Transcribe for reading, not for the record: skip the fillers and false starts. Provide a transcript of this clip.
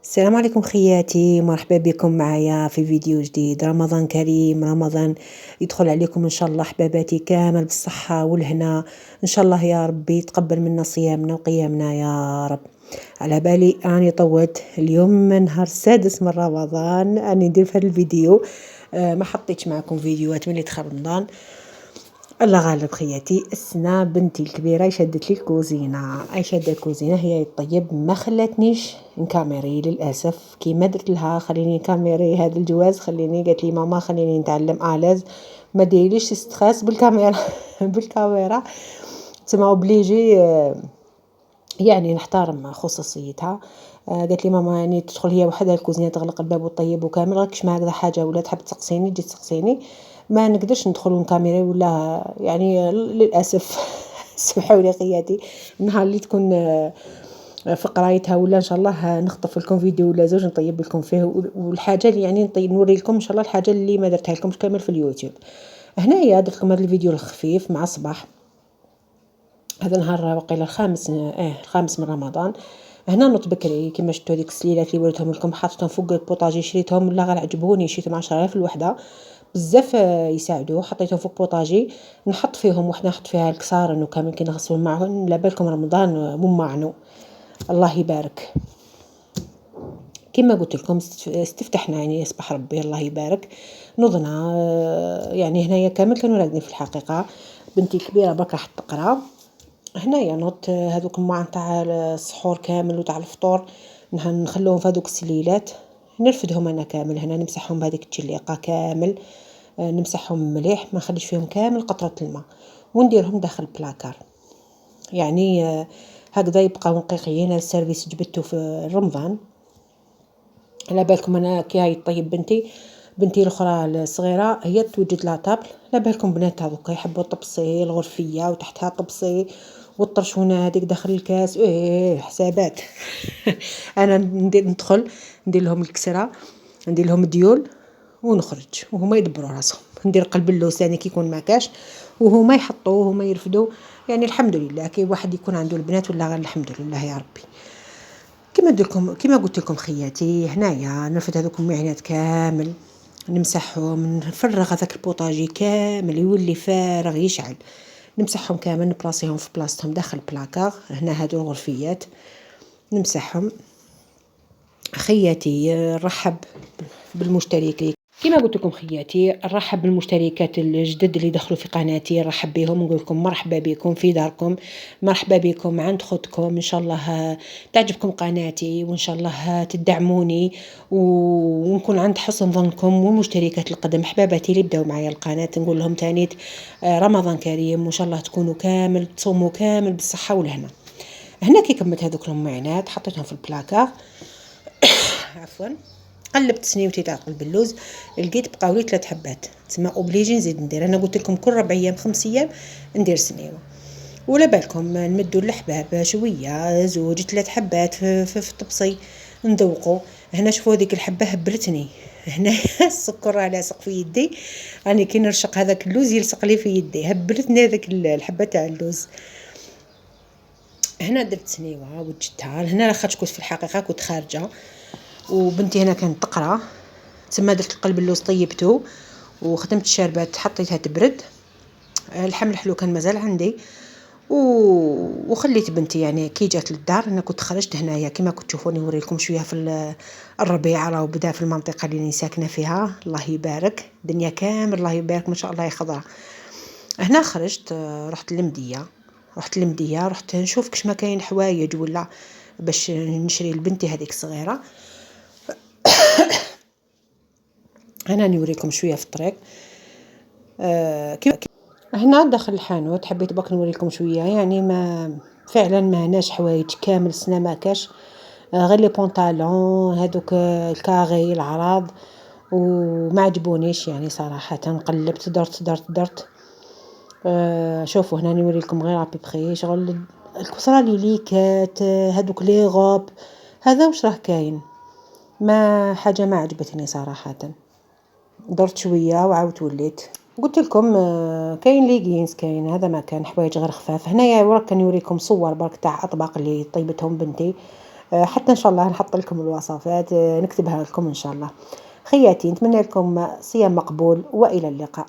السلام عليكم خياتي، مرحبا بكم معايا في فيديو جديد. رمضان كريم، رمضان يدخل عليكم ان شاء الله حباباتي كامل بالصحة والهنا. ان شاء الله يا ربي يتقبل منا صيامنا وقيامنا يا رب. على بالي اني طوت اليوم نهار السادس من رمضان اني ندير في هذا الفيديو. ما حطيتش معكم فيديوهات ملي دخل رمضان. الله غالب خياتي. السنة بنتي الكبيرة شدت لي الكوزينة، اي شادة الكوزينة هي الطيب، ما خلاتنيش نكاميري للاسف. كيما درت لها خليني كاميري هذا الجواز، خليني قالت لي ماما خليني نتعلم الاز، ما ديريليش استخاص بالكاميرا بالكاميرا تما اوبليجي. يعني نحترم خصوصيتها. قالت لي ماما يعني تدخل هي وحدها الكوزينه تغلق الباب وطيب وكامل، راكش ما هكذا حاجه ولا تحب تسقسيني تجي تسقسيني، ما نقدرش ندخل ونكاميري ولا يعني للاسف. سمحوا لي خياتي. النهار اللي تكون في قرايتها ولا ان شاء الله نخطف لكم فيديو ولا زوج نطيب لكم فيه، والحاجه اللي يعني نطيب نوري لكم ان شاء الله الحاجه اللي ما درتها لكمش كامل في اليوتيوب. هنايا درت لكم هذا الفيديو الخفيف مع صباح. هذا نهار وقيل الخامس من رمضان. هنا نوض بكري كيما شفتوا هذيك السليلات اللي وريتهم لكم، حطيتهم فوق البوطاجي، شريتهم ولا غير عجبوني، شريتهم 10,000 الوحده بزاف يساعدوا. حطيتهم فوق بوطاجي، نحط فيهم وحده، نحط فيها الكسارن وكامل كي نغسلوا معهم. لا بالكم رمضان مو معنو، الله يبارك. كما قلت لكم استفتحنا يعني يصبح ربي الله يبارك. نضنا يعني هنايا كامل كانوا راقدين في الحقيقه. بنتي الكبيره برك راح تقرا. هنايا نوض هذوك الماء نتاع السحور كامل وتاع الفطور نخلوهم في هذوك السليلات، نرفدهم انا كامل هنا، نمسحهم بهذيك التشليقه كامل. نمسحهم مليح، ما نخليش فيهم كامل قطره الماء، ونديرهم داخل البلاكار. يعني هكذا يبقاو نقيقيين. السيرفيس جبته في رمضان. على بالكم انا كي هاي طيب بنتي الاخرى الصغيره هي توجد لا طابل. لا بالكم بنات هذوك يحبوا الطبسي الغرفيه وتحتها طبسي والطرشونه هذيك داخل الكاس، حسابات. انا ندخل ندير لهم الكسره، ندير لهم ديول ونخرج وهما يدبروا راسهم. ندير قلب اللوز ثاني كي يكون ما كاش وهما يحطوا وهما يرفدوا. يعني الحمد لله كي واحد يكون عنده البنات ولا غير الحمد لله يا ربي. كما قلت لكم خياتي، هنايا نرفد هذوك المعينات كامل، نمسحهم، نفرغ هذاك البوطاجي كامل يولي فارغ يشعل، نمسحهم كامل، نبلاصيهم في بلاصتهم داخل البلاكار. هنا هادو الغرفيات نمسحهم. خياتي نرحب بالمشتركين. كما قلت لكم خياتي نرحب بالمشتركات الجدد اللي دخلوا في قناتي، نرحب بهم ونقول لكم مرحبا بكم في داركم، مرحبا بكم عند خدكم. ان شاء الله تعجبكم قناتي وان شاء الله تدعموني ونكون عند حسن ظنكم. والمشتركات القدم حباباتي اللي بداوا معايا القناه نقول لهم تانيت رمضان كريم، وان شاء الله تكونوا كامل تصوموا كامل بالصحه والهنا. هنا كي كملت هذوك المعينات حطيتهم في البلاكار. عفوا. قلبت سنيوتي تاع قلب اللوز، لقيت بقاولي 3 حبات، تسمى اوبليجي نزيد ندير. انا قلت لكم كل 4 ايام 5 ايام ندير سنيوه. ولا بالكم نمدوا الحباب شويه، 2 3 حبات في الطبسي نذوقوا. هنا شوفوا هذيك الحبه هبرتني. هنا السكر على سق في يدي، راني كي نرشق هذاك اللوز يلصق لي في يدي، هبرتني هذاك الحبه تاع اللوز. هنا درت سنيوه وجدتها هنا، لاخاطش كنت في الحقيقه كنت خارجه وبنتي هنا كانت تقرا، تما درت القلب اللوز طيبته وخدمت الشربات حطيتها تبرد. الحمل الحلو كان مازال عندي وخليت بنتي يعني كي جات للدار. انا كنت خرجت هنايا كما كنت تشوفوني نوريكم شويه في الربيع، راه بدا في المنطقه اللي ساكنه فيها. الله يبارك الدنيا كامل الله يبارك ما شاء الله يا خضره. هنا خرجت رحت للمديه، رحت نشوف كش ما كاين حوايج ولا باش نشري لبنتي هذيك الصغيره. انا نوريكم شويه في الطريق. هنا داخل الحانوت حبيت بك نوريكم شويه، يعني ما فعلا ما هناش حوايج كامل السنه ما كاش، غير لي بونطالون هذوك الكاغي العراض وما عجبونيش يعني صراحه. قلبت درت شوفوا هنا نوريكم غير ابيبخي شغل الكسرة لي ليكات هذوك لي غوب. هذا واش راه كاين، ما حاجه ما عجبتني صراحه. درت شويه وعاودت وليت قلت لكم كاين ليغينز كاين هذا ما كان حوايج غير خفاف. هنايا وراك كنوريكم صور برك تاع اطباق اللي طيبتهم بنتي. حتى إن شاء الله نحط لكم الوصفات، نكتبها لكم إن شاء الله. خياتي نتمنى لكم صيام مقبول وإلى اللقاء.